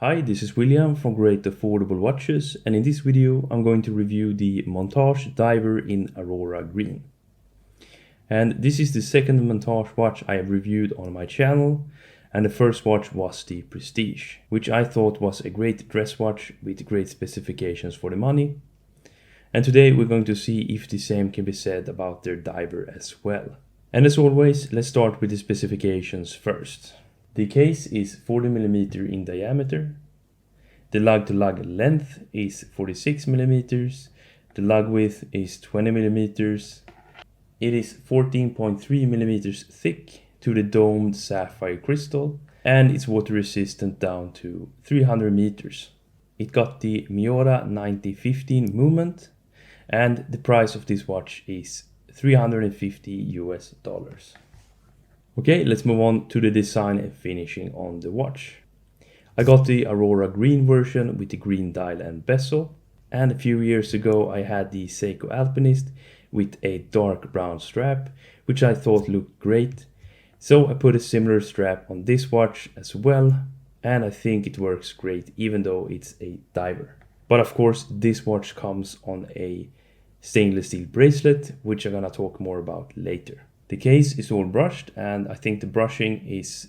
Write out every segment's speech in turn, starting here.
Hi, this is William from Great Affordable Watches, and in this video I'm going to review the Montage Diver in Aurora Green. And this is the second Montage watch I have reviewed on my channel, and the first watch was the Prestige, which I thought was a great dress watch with great specifications for the money. And today we're going to see if the same can be said about their diver as well. And as always, let's start with the specifications first. The case is 40mm in diameter. The lug-to-lug length is 46mm. The lug width is 20mm. It is 14.3mm thick to the domed sapphire crystal, and it's water resistant down to 300 meters. It got the Miyota 9015 movement, and the price of this watch is $350. Okay, let's move on to the design and finishing on the watch. I got the Aurora Green version with the green dial and bezel, and a few years ago I had the Seiko Alpinist with a dark brown strap, which I thought looked great. So I put a similar strap on this watch as well, and I think it works great even though it's a diver. But of course this watch comes on a stainless steel bracelet, which I'm gonna talk more about later. The case is all brushed, and I think the brushing is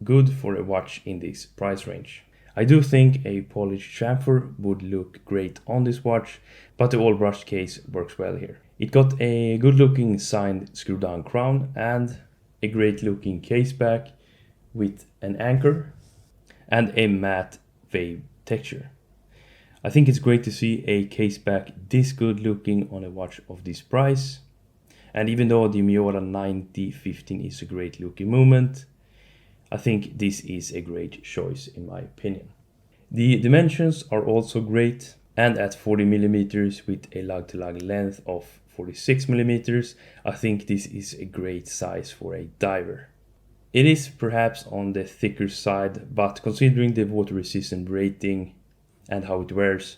good for a watch in this price range. I do think a polished chamfer would look great on this watch, but the all brushed case works well here. It got a good looking signed screw down crown and a great looking case back with an anchor and a matte wave texture. I think it's great to see a case back this good looking on a watch of this price. And even though the Miyota 9015 is a great looking movement, I think this is a great choice in my opinion. The dimensions are also great, and at 40mm with a lug-to-lug length of 46mm, I think this is a great size for a diver. It is perhaps on the thicker side, but considering the water resistant rating and how it wears,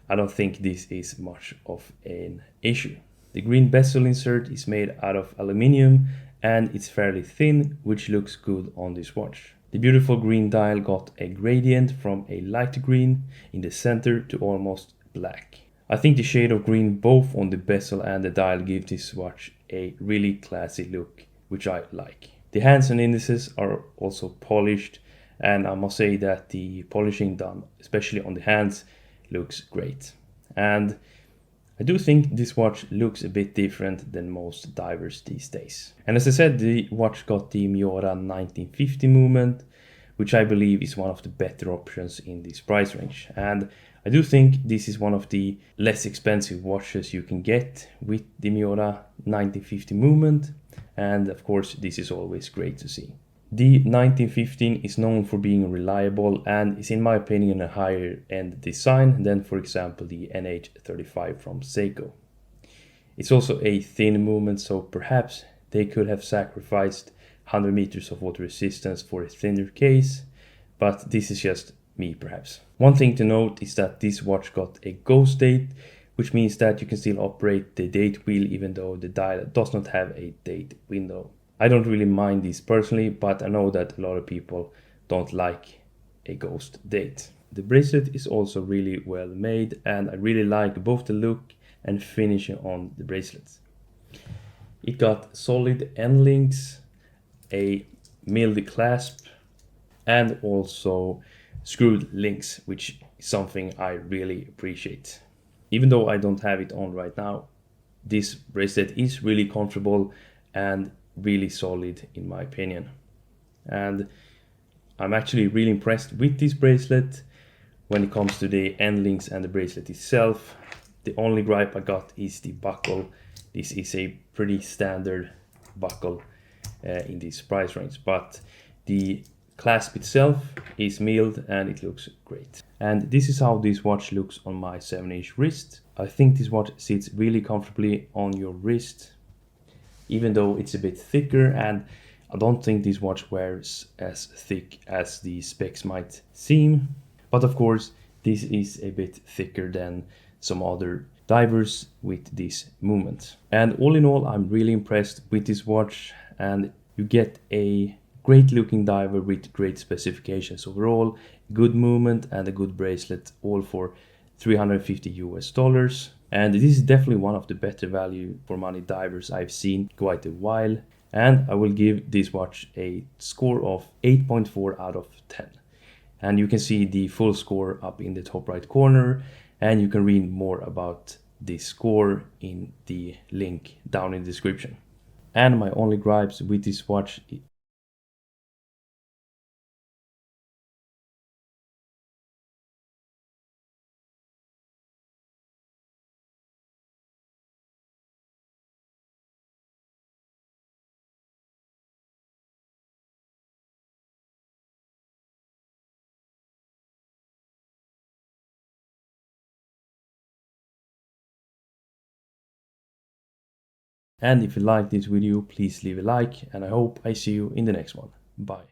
I don't think this is much of an issue. The green bezel insert is made out of aluminium and it's fairly thin, which looks good on this watch. The beautiful green dial got a gradient from a light green in the center to almost black. I think the shade of green both on the bezel and the dial give this watch a really classy look, which I like. The hands and indices are also polished, and I must say that the polishing done, especially on the hands, looks great. And I do think this watch looks a bit different than most divers these days. And as I said, the watch got the Miyota 1950 movement, which I believe is one of the better options in this price range. And I do think this is one of the less expensive watches you can get with the Miyota 1950 movement. And of course, this is always great to see. The 1915 is known for being reliable and is in my opinion a higher end design than for example the NH35 from Seiko. It's also a thin movement, so perhaps they could have sacrificed 100 meters of water resistance for a thinner case, but this is just me perhaps. One thing to note is that this watch got a ghost date, which means that you can still operate the date wheel even though the dial does not have a date window. I don't really mind this personally, but I know that a lot of people don't like a ghost date. The bracelet is also really well made, and I really like both the look and finishing on the bracelets. It got solid end links, a milled clasp, and also screwed links, which is something I really appreciate. Even though I don't have it on right now, this bracelet is really comfortable and really solid in my opinion. And I'm actually really impressed with this bracelet when it comes to the end links and the bracelet itself. The only gripe I got is the buckle. This is a pretty standard buckle in this price range, but the clasp itself is milled and it looks great. And this is how this watch looks on my 7-inch wrist. I think this watch sits really comfortably on your wrist, even though it's a bit thicker, and I don't think this watch wears as thick as the specs might seem. But of course, this is a bit thicker than some other divers with this movement. And all in all, I'm really impressed with this watch, and you get a great looking diver with great specifications overall, good movement and a good bracelet, all for $350 US. And this is definitely one of the better value for money divers I've seen quite a while. And I will give this watch a score of 8.4 out of 10. And you can see the full score up in the top right corner, and you can read more about the score in the link down in the description. And my only gripes with this watch and if you like this video, please leave a like, and I hope I see you in the next one. Bye.